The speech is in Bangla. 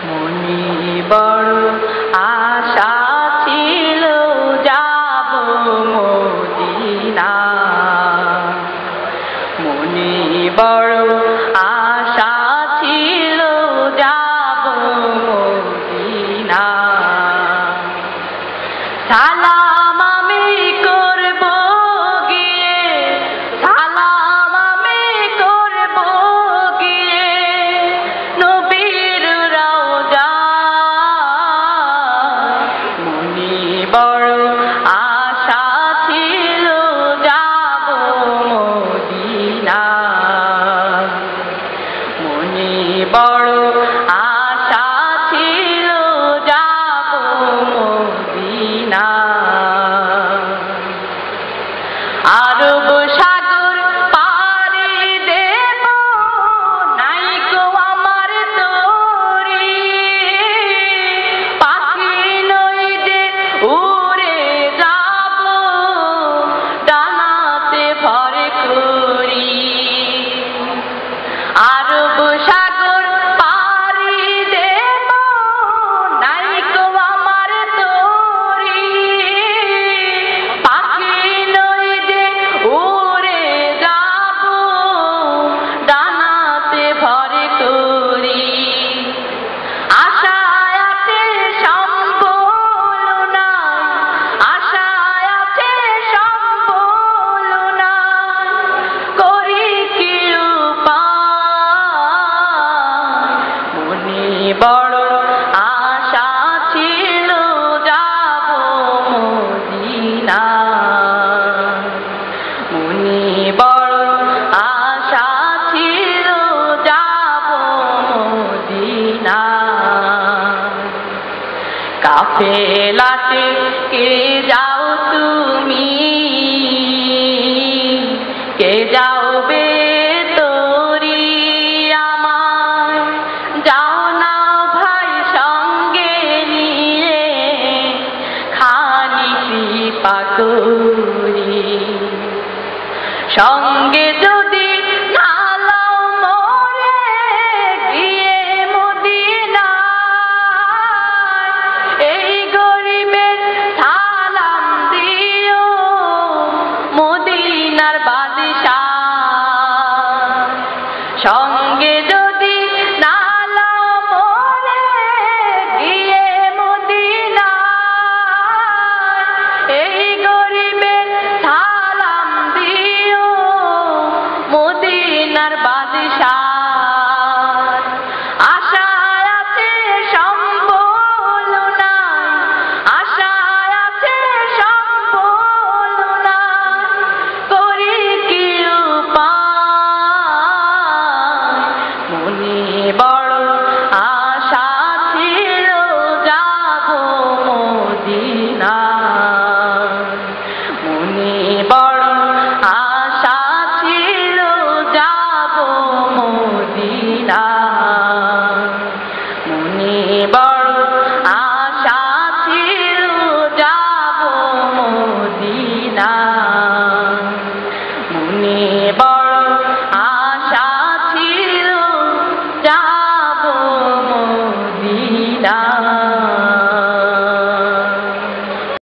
মনে বড় আশা ছিল যাব মদিনা, মনে বড় আশা ছিল যাব মদিনা। সালাম আমি করব গিয়ে, সালাম আমি করব গিয়ে নবীর রওজা। মনে বড় আশা ছিল যাব মদিনা, মনে বড় আশা ছিল যাব মদিনা। আরব সাগর পাড়ি দেব নাই গো আমার তরি, পাখি নই যে উড়ে যাব ডানাতে ভর করি। আরব সাগর পাড়ি দেব নাই গো আমার তরি, পাখি নই যে উড়ে যাব ডানাতে ভর করি। আশায় আছে সম্বল নাই, আশায় আছে সম্বল নাই, করি কি উপায়। মনে বড় আশা ছিল যাব মদিনা, মনে বড় আশা ছিল যাব মদিনা। কাফেলাতে কে যাও